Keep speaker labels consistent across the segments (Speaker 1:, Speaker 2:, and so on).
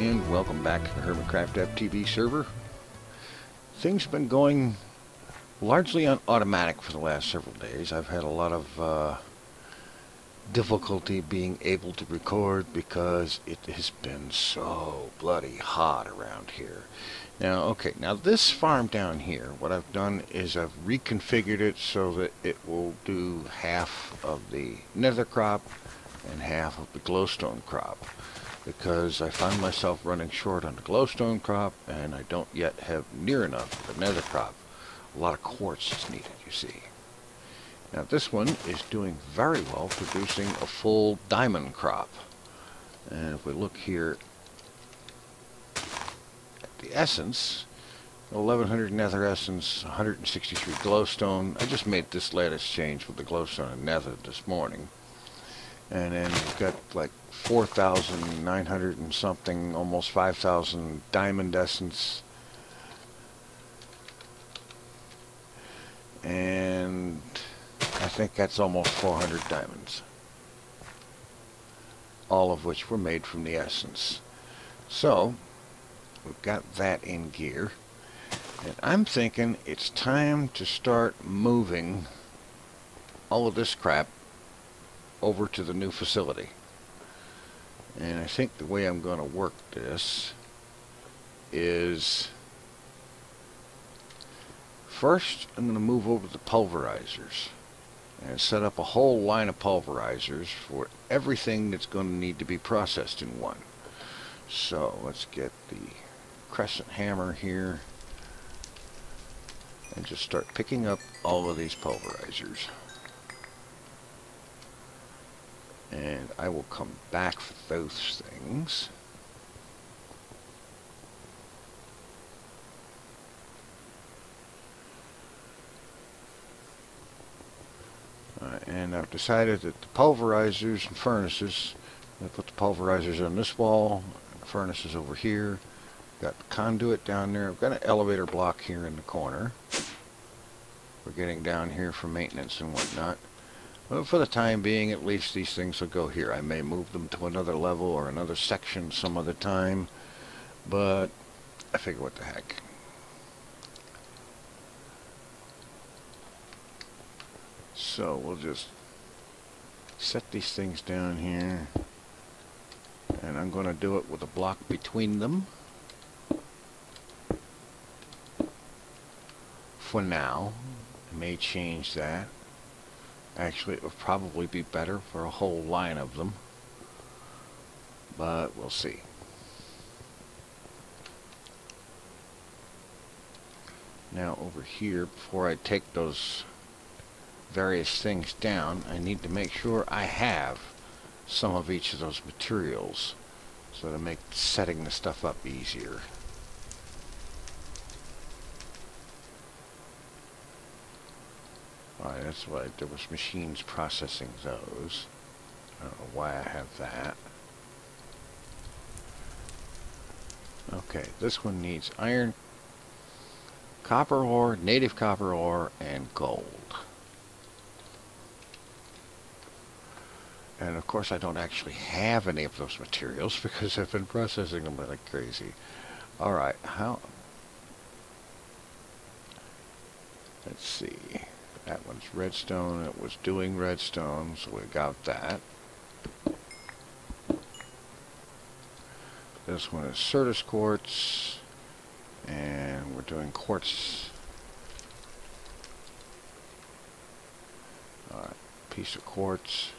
Speaker 1: and welcome back to the Hermitcraft FTB server. Things have been going largely on automatic for the last several days. I've had a lot of difficulty being able to record because it has been so bloody hot around here. Now, now this farm down here, what I've done is I've reconfigured it so that it will do half of the nether crop and half of the glowstone crop, because I find myself running short on the glowstone crop and I don't yet have near enough of the nether crop. A lot of quartz is needed, you see. Now this one is doing very well, producing a full diamond crop. And if we look here at the essence, 1100 nether essence, 163 glowstone. I just made this latest change with the glowstone and nether this morning. And then we've got like 4,900 and something, almost 5,000 diamond essence. And I think that's almost 400 diamonds. All of which were made from the essence. So, we've got that in gear. And I'm thinking it's time to start moving all of this crap over to the new facility. And I think the way I'm going to work this is, first I'm going to move over the pulverizers and set up a whole line of pulverizers for everything that's going to need to be processed in one. So let's get the crescent hammer here and just start picking up all of these pulverizers. And I will come back for those things. And I've decided that the pulverizers and furnaces, I put the pulverizers on this wall, and the furnaces over here. Got the conduit down there. I've got an elevator block here in the corner. We're getting down here for maintenance and whatnot. Well, for the time being, at least these things will go here. I may move them to another level or another section some other time, but I figure what the heck. So we'll just set these things down here, and I'm going to do it with a block between them for now. I may change that. Actually, it would probably be better for a whole line of them, but we'll see. Now over here, before I take those various things down, I need to make sure I have some of each of those materials so to make setting the stuff up easier. Alright, that's why there was machines processing those. I don't know why I have that. Okay, this one needs iron, copper ore, native copper ore, and gold. And of course I don't actually have any of those materials because I've been processing them like crazy. Alright, let's see. That one's redstone. It was doing redstone, so we got that. This one is Certus quartz, and we're doing quartz. Alright, piece of quartz.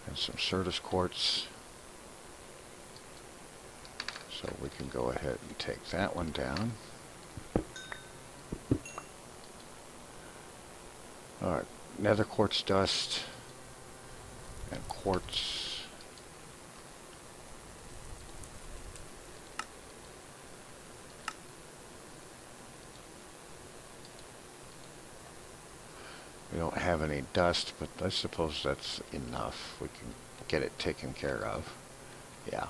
Speaker 1: And some Certus quartz. So we can go ahead and take that one down. Alright, nether quartz dust and quartz. We don't have any dust, but I suppose that's enough. We can get it taken care of. Yeah.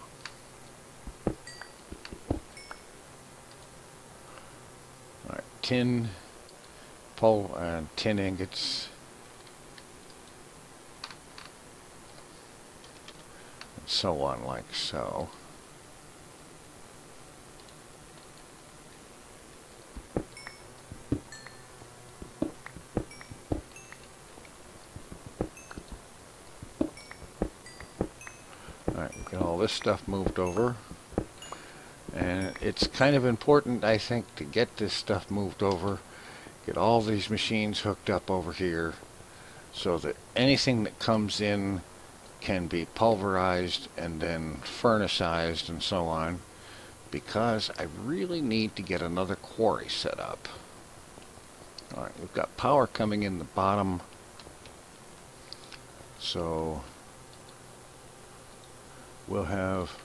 Speaker 1: Alright, tin, tin ingots, So on, like so. Alright, we've got all this stuff moved over. And it's kind of important, I think, to get this stuff moved over, get all these machines hooked up over here, so that anything that comes in can be pulverized and then furnaceized and so on, because I really need to get another quarry set up. Alright, we've got power coming in the bottom, so we'll have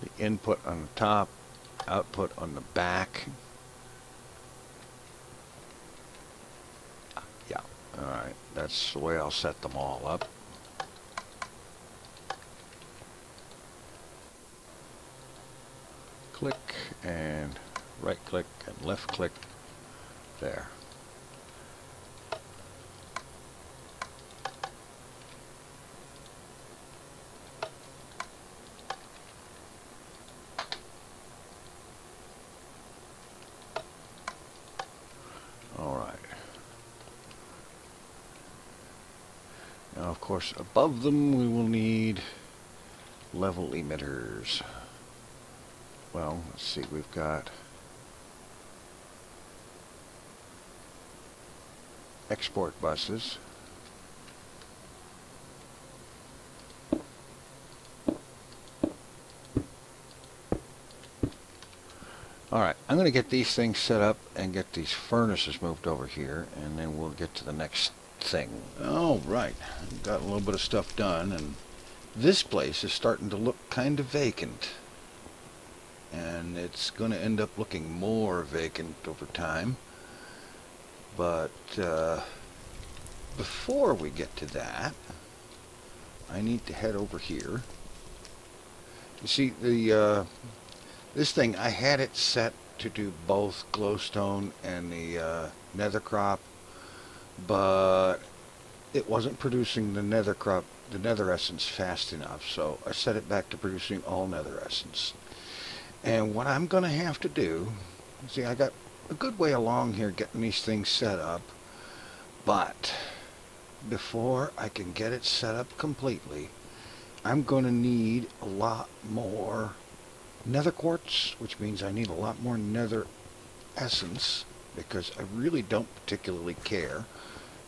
Speaker 1: the input on the top, output on the back. Yeah, alright, that's the way I'll set them all up. Click and right click and left click there. Now, of course, above them we will need level emitters. Well, let's see, we've got export buses. Alright, I'm going to get these things set up and get these furnaces moved over here, and then we'll get to the next thing. Alright, I've got a little bit of stuff done, and this place is starting to look kind of vacant. And it's going to end up looking more vacant over time. But before we get to that, I need to head over here. You see, this thing, I had it set to do both glowstone and the nether crop, but it wasn't producing the nether essence fast enough, so I set it back to producing all nether essence. And what I'm going to have to do, see, I got a good way along here getting these things set up, but before I can get it set up completely, I'm going to need a lot more nether quartz, which means I need a lot more nether essence, because I really don't particularly care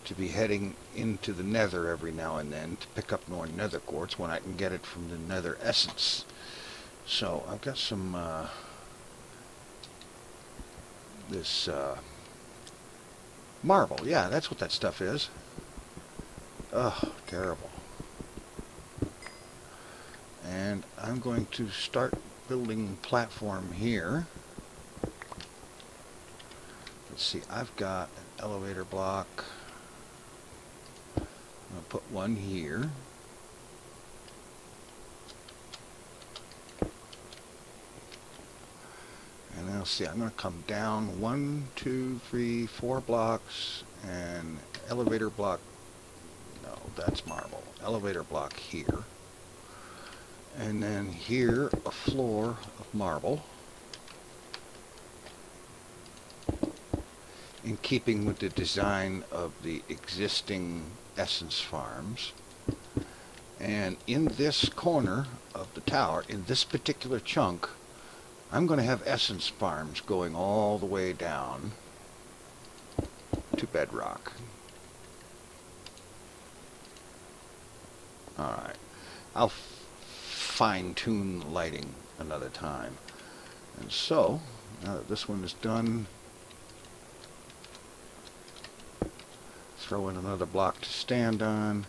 Speaker 1: to be heading into the nether every now and then to pick up more nether quartz when I can get it from the nether essence. So I've got some this marble. Yeah, that's what that stuff is. Ugh, terrible. And I'm going to start building platform here. Let's see, I've got an elevator block. I'm going to put one here. And then, let's see, I'm going to come down 1, 2, 3, 4 blocks, and elevator block, no, that's marble, elevator block here. And then here, a floor of marble, in keeping with the design of the existing essence farms. And in this corner of the tower, in this particular chunk, I'm going to have essence farms going all the way down to bedrock. Alright, I'll fine-tune lighting another time. And so, now that this one is done, throw in another block to stand on.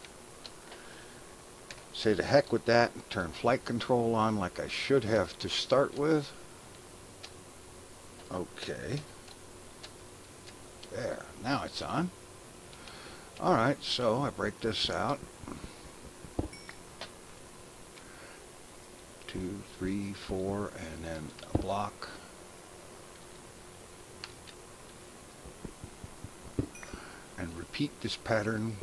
Speaker 1: Say the heck with that and turn flight control on like I should have to start with. Okay. There, now it's on. Alright, so I break this out. 2, 3, 4, and then a block. And repeat this pattern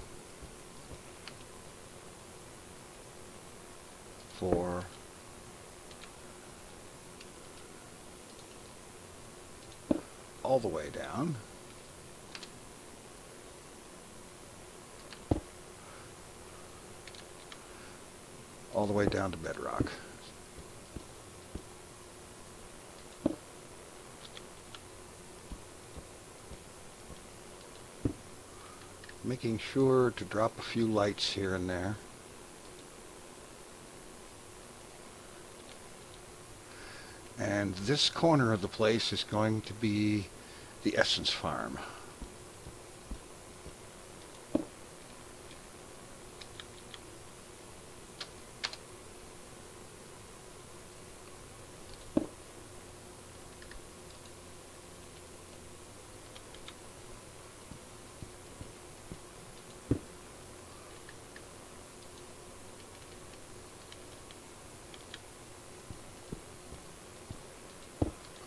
Speaker 1: all the way down. All the way down to bedrock. Making sure to drop a few lights here and there. And this corner of the place is going to be the essence farm.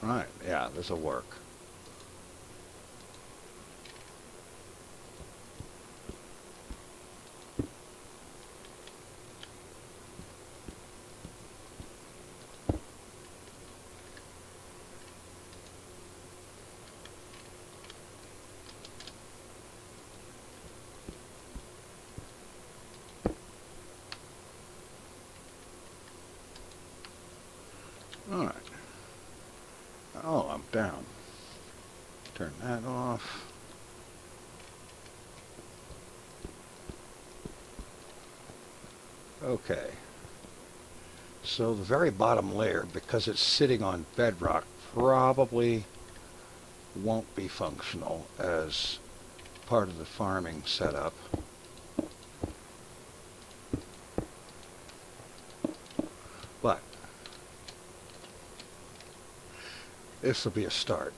Speaker 1: Right, yeah, this'll work. All right. Oh, I'm down. Turn that off. Okay. So the very bottom layer, because it's sitting on bedrock, probably won't be functional as part of the farming setup. But this will be a start.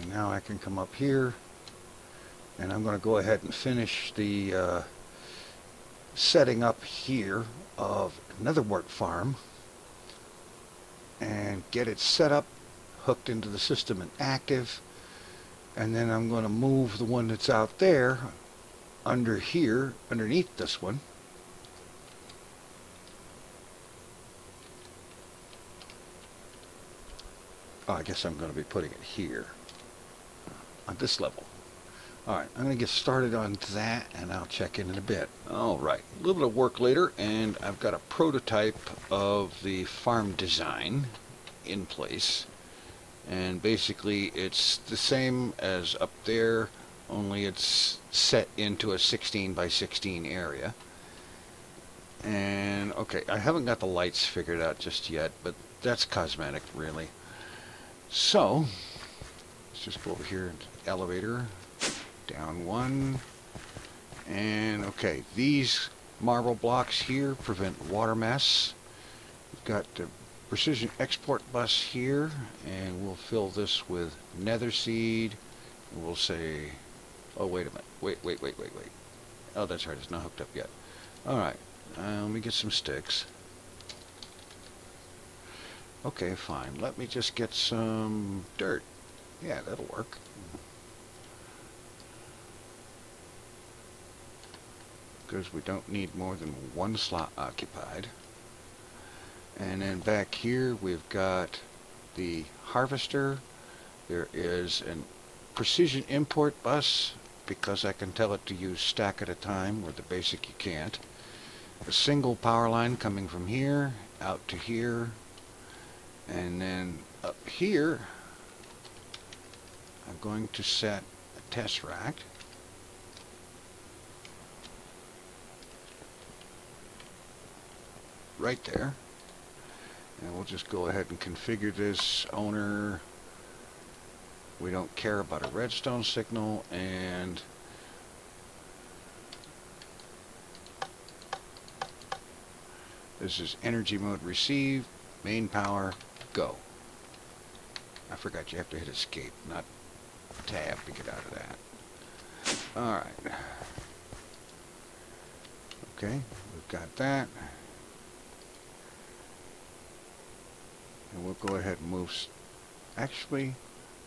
Speaker 1: And now I can come up here, and I'm going to go ahead and finish the setting up here of another wort farm and get it set up, hooked into the system and active. And then I'm going to move the one that's out there under here, underneath this one. Oh, I guess I'm going to be putting it here on this level. Alright, I'm going to get started on that, and I'll check in a bit. Alright, a little bit of work later, and I've got a prototype of the farm design in place. And basically it's the same as up there, only it's set into a 16 by 16 area. And okay, I haven't got the lights figured out just yet, but that's cosmetic really. So let's just go over here into the elevator, down one, and okay, these marble blocks here prevent water mess. We've got the precision export bus here, and we'll fill this with nether seed. And we'll say, oh wait a minute, wait. Oh, that's right, it's not hooked up yet. Alright, let me get some sticks. Okay, fine, let me just get some dirt. Yeah, that'll work. Because we don't need more than one slot occupied. And then back here we've got the harvester. There is a precision import bus, because I can tell it to use stack at a time, where the basic you can't. A single power line coming from here out to here, and then up here I'm going to set a tesseract. Right there. And we'll just go ahead and configure this owner. We don't care about a redstone signal, and this is energy mode receive, main power, go. I forgot you have to hit escape, not tab, to get out of that. Alright. Okay, we've got that. And we'll go ahead and move, actually,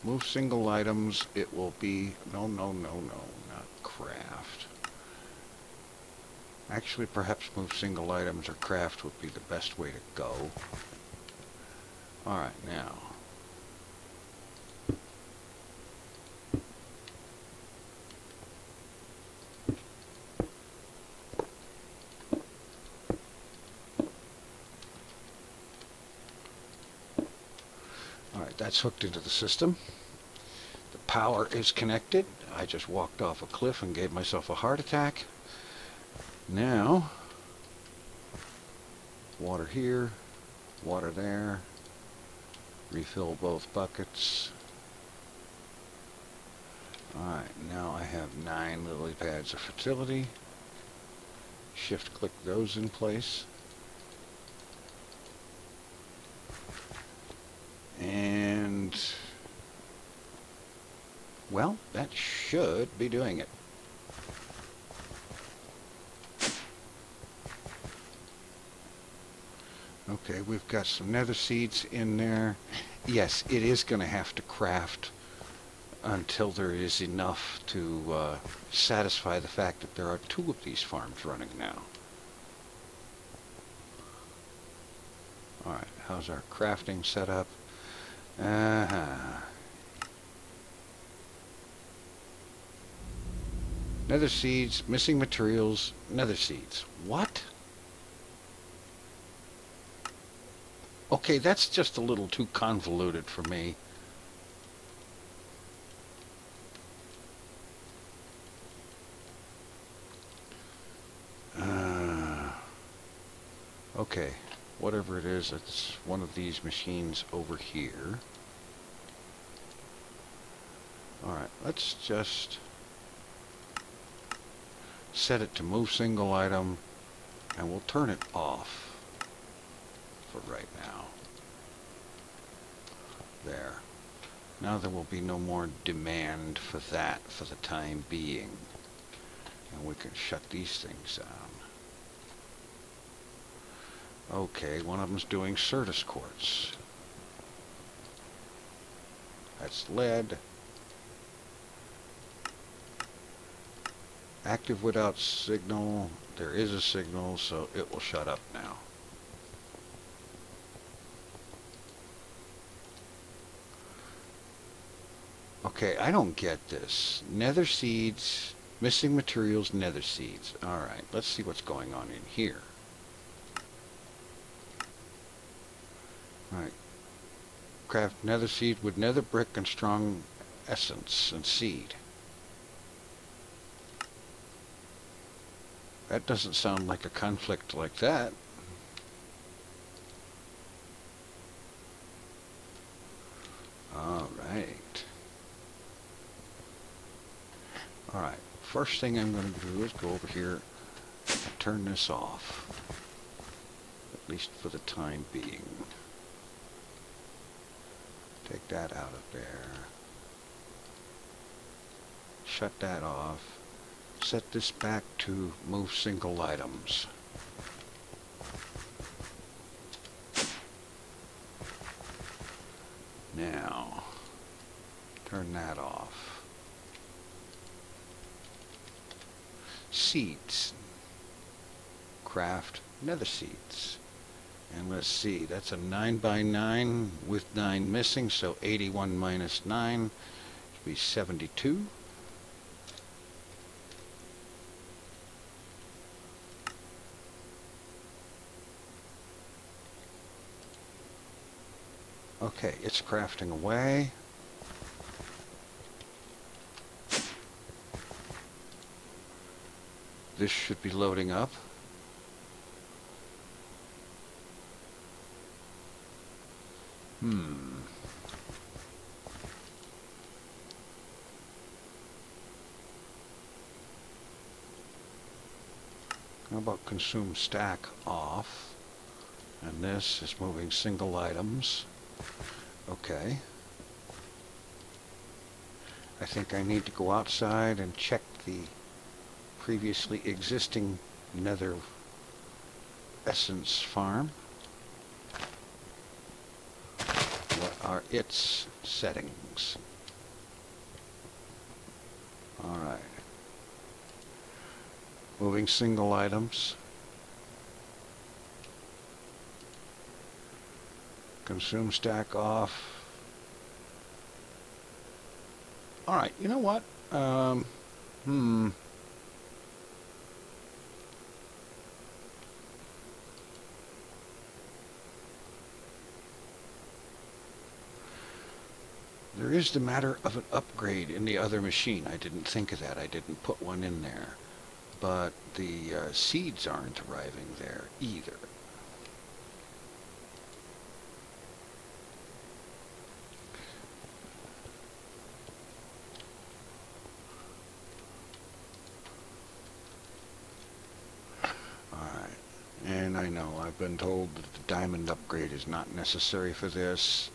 Speaker 1: move single items. It will be, no, not craft. Actually, perhaps move single items or craft would be the best way to go. Alright, now. that's hooked into the system. The power is connected. I just walked off a cliff and gave myself a heart attack. Now, water here, water there. Refill both buckets. Alright, now I have 9 lily pads of fertility. Shift click those in place. And, well, that should be doing it. Okay, we've got some nether seeds in there. Yes, it is going to have to craft until there is enough to satisfy the fact that there are 2 of these farms running now. Alright, how's our crafting set up? Nether seeds, missing materials, nether seeds. What? Okay, that's just a little too convoluted for me. Okay, whatever it is, it's one of these machines over here. Alright, let's just set it to move single item, and we'll turn it off for right now. There. Now there will be no more demand for that for the time being. And we can shut these things down. Okay, one of them's doing Certus quartz. That's lead. Active without signal. There is a signal, so it will shut up now. Okay, I don't get this. Nether seeds, missing materials, nether seeds. Alright, let's see what's going on in here. Alright. Craft nether seed with nether brick and strong essence and seed. That doesn't sound like a conflict like that. Alright. Alright. First thing I'm going to do is go over here and turn this off. At least for the time being. Take that out of there. Shut that off. Set this back to move single items. Now, turn that off. Seeds. Craft nether seeds. And let's see, that's a 9 by 9 with 9 missing, so 81 minus 9 should be 72. Okay, it's crafting away. This should be loading up. How about consume stack off? And this is moving single items. Okay. I think I need to go outside and check the previously existing nether essence farm. What are its settings? Alright. Moving single items. Consume stack off. Alright, you know what? There is the matter of an upgrade in the other machine. I didn't think of that. I didn't put one in there. But the seeds aren't arriving there either. Alright, and I know I've been told that the diamond upgrade is not necessary for this.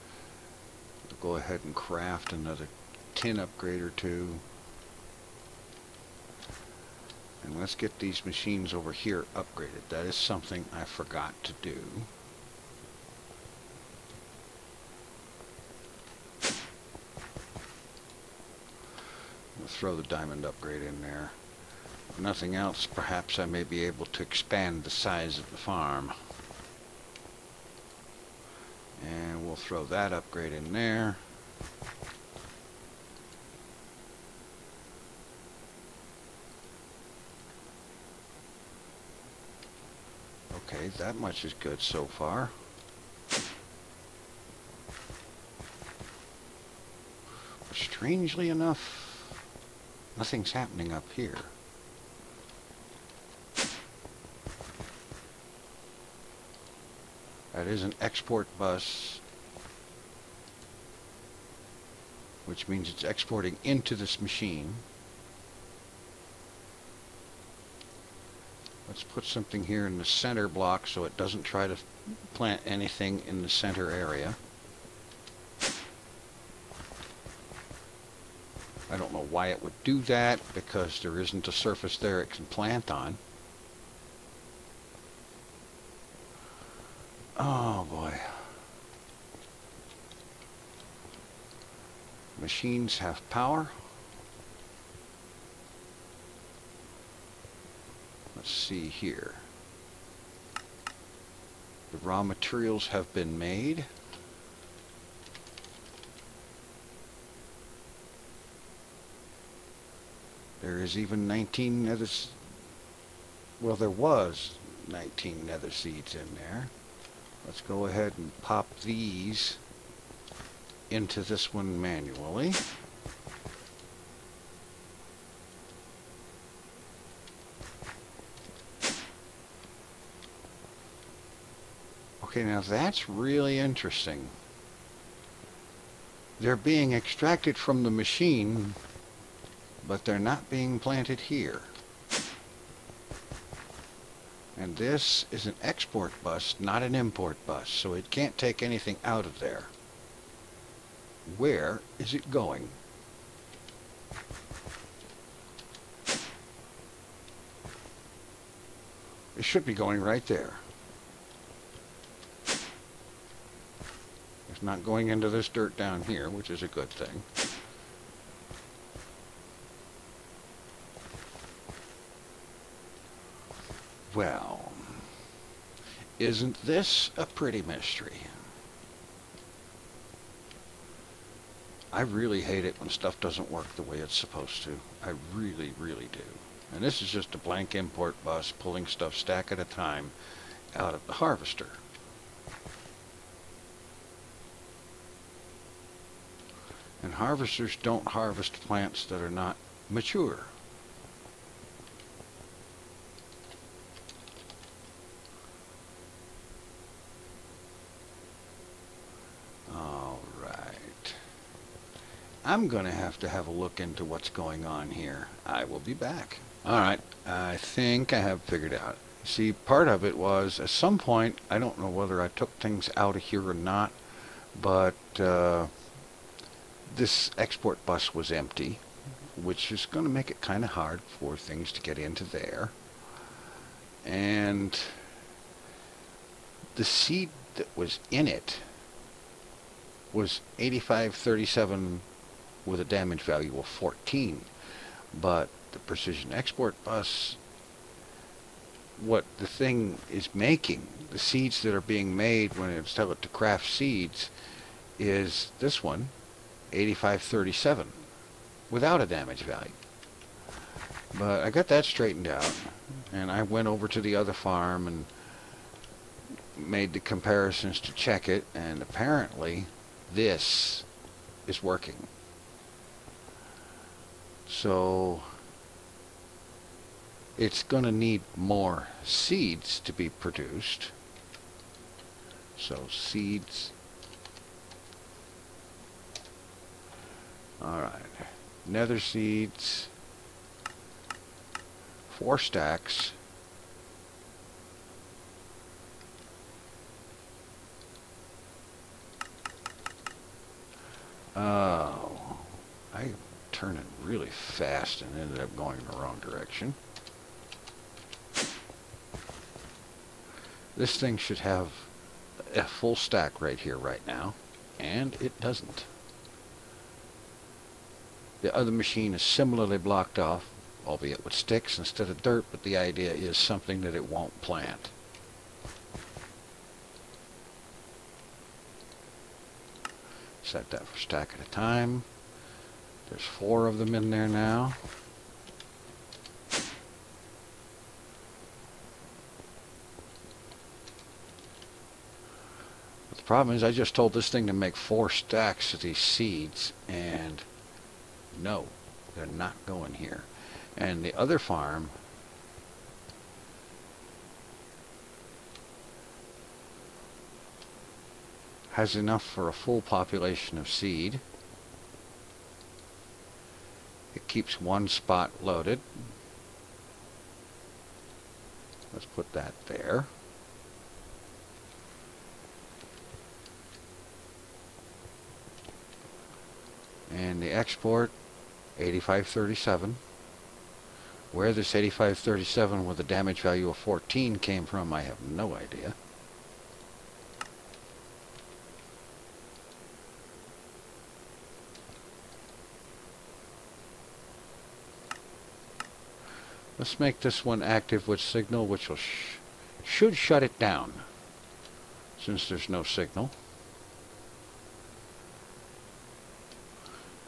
Speaker 1: I'll go ahead and craft another tin upgrade or two. And let's get these machines over here upgraded. That is something I forgot to do. We'll throw the diamond upgrade in there. If nothing else, perhaps I may be able to expand the size of the farm. And we'll throw that upgrade in there. Okay, that much is good so far. But strangely enough, nothing's happening up here. That is an export bus, which means it's exporting into this machine. Let's put something here in the center block so it doesn't try to plant anything in the center area. I don't know why it would do that, because there isn't a surface there it can plant on. Oh boy. Machines have power. Let's see here. The raw materials have been made. There is even 19 nether... Well, there was 19 nether seeds in there. Let's go ahead and pop these into this one manually. Okay, now that's really interesting. They're being extracted from the machine, but they're not being planted here. And this is an export bus, not an import bus, so it can't take anything out of there. Where is it going? It should be going right there. It's not going into this dirt down here, which is a good thing. Well, isn't this a pretty mystery? I really hate it when stuff doesn't work the way it's supposed to. I really, really do. And this is just a blank import bus pulling stuff stack at a time out of the harvester. And harvesters don't harvest plants that are not mature. I'm going to have a look into what's going on here. I will be back. Alright, I think I have figured out. See, part of it was, at some point, I don't know whether I took things out of here or not, but this export bus was empty, which is going to make it kind of hard for things to get into there. And the seed that was in it was 8537 with a damage value of 14, but the precision export bus, what the thing is making, the seeds that are being made when it's tell it to craft seeds, is this one, 8537, without a damage value. But I got that straightened out, and I went over to the other farm and made the comparisons to check it, and apparently this is working. So it's going to need more seeds to be produced. So seeds. Alright. Nether seeds. 4 stacks. Oh, I turned it really fast and ended up going in the wrong direction. This thing should have a full stack right here right now, and it doesn't. The other machine is similarly blocked off, albeit with sticks instead of dirt, but the idea is something that it won't plant. Set that for stack at a time. There's 4 of them in there now. But the problem is I just told this thing to make 4 stacks of these seeds, and no, they're not going here. And the other farm has enough for a full population of seed. It keeps 1 spot loaded. Let's put that there. And the export 8537. Where this 8537 with a damage value of 14 came from, I have no idea. Let's make this one active with signal, which will should shut it down, since there's no signal.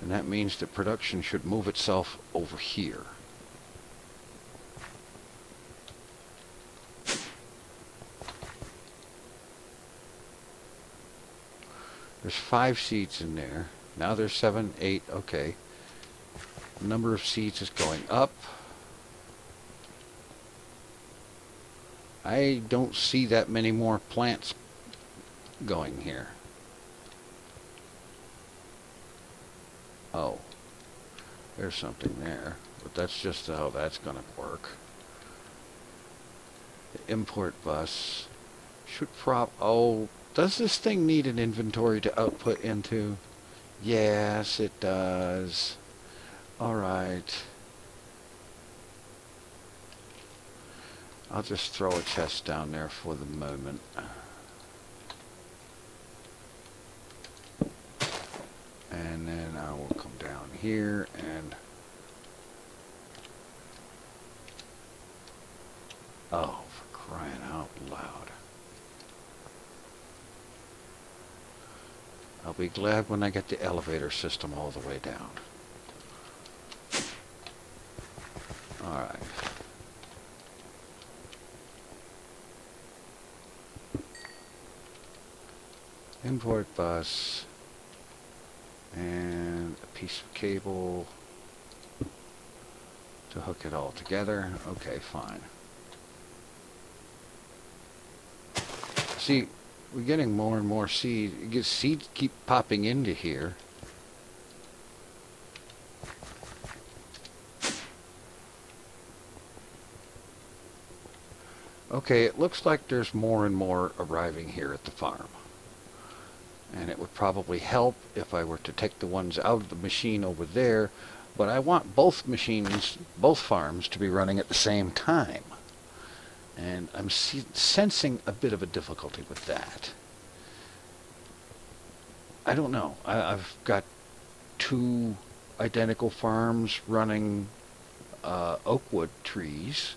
Speaker 1: And that means that production should move itself over here. There's 5 seeds in there. Now there's 7, 8, okay. The number of seeds is going up. I don't see that many more plants going here. Oh, there's something there, but that's just how that's going to work. The import bus should oh, does this thing need an inventory to output into? Yes, it does. Alright. I'll just throw a chest down there for the moment. And then I will come down here and... Oh, for crying out loud. I'll be glad when I get the elevator system all the way down. Alright. Import bus and a piece of cable to hook it all together. Okay, fine. See, we're getting more and more seed. Seeds keep popping into here. Okay, it looks like there's more and more arriving here at the farm. And it would probably help if I were to take the ones out of the machine over there, but I want both machines, both farms, to be running at the same time. And I'm sensing a bit of a difficulty with that. I don't know. I've got 2 identical farms running oakwood trees,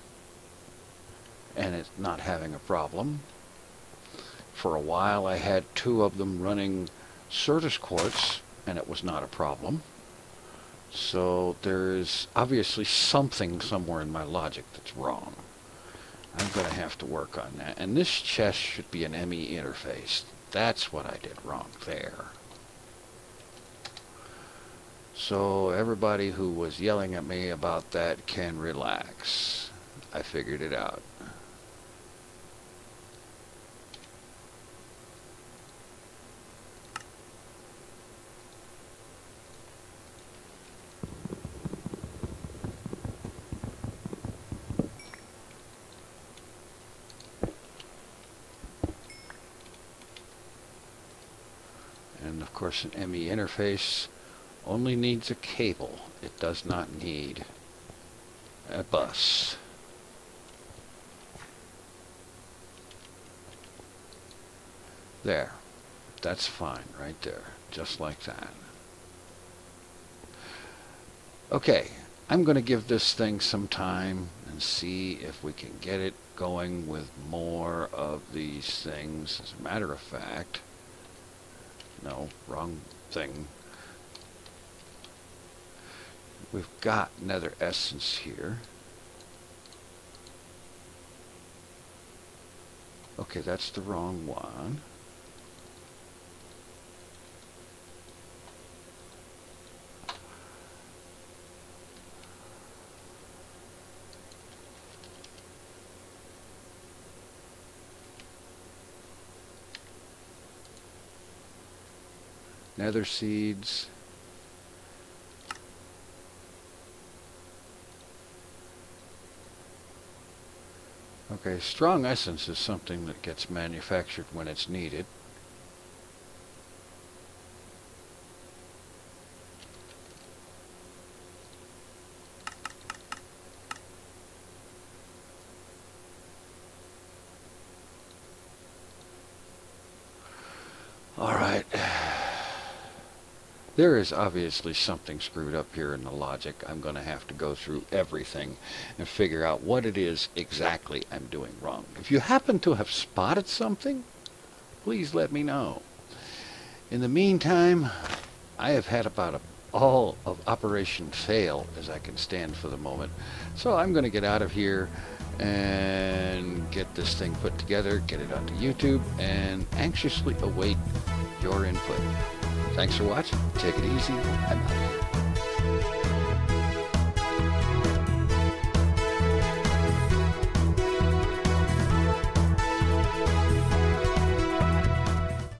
Speaker 1: and it's not having a problem. For a while I had 2 of them running Certus quartz, and it was not a problem. So there's obviously something somewhere in my logic that's wrong. I'm going to have to work on that. And this chest should be an ME interface. That's what I did wrong there. So everybody who was yelling at me about that can relax. I figured it out. And of course an ME interface only needs a cable. It does not need a bus. There. That's fine right there. Just like that. Okay. I'm going to give this thing some time and see if we can get it going with more of these things. As a matter of fact, no, wrong thing. We've got nether essence here. Okay, that's the wrong one. Nether seeds. Okay, strong essence is something that gets manufactured when it's needed. All right. There is obviously something screwed up here in the logic. I'm going to have to go through everything and figure out what it is exactly I'm doing wrong. If you happen to have spotted something, please let me know. In the meantime, I have had about all of Operation Fail as I can stand for the moment. So I'm going to get out of here and get this thing put together, get it onto YouTube, and anxiously await your input. Thanks for watching. Take it easy. I'm out.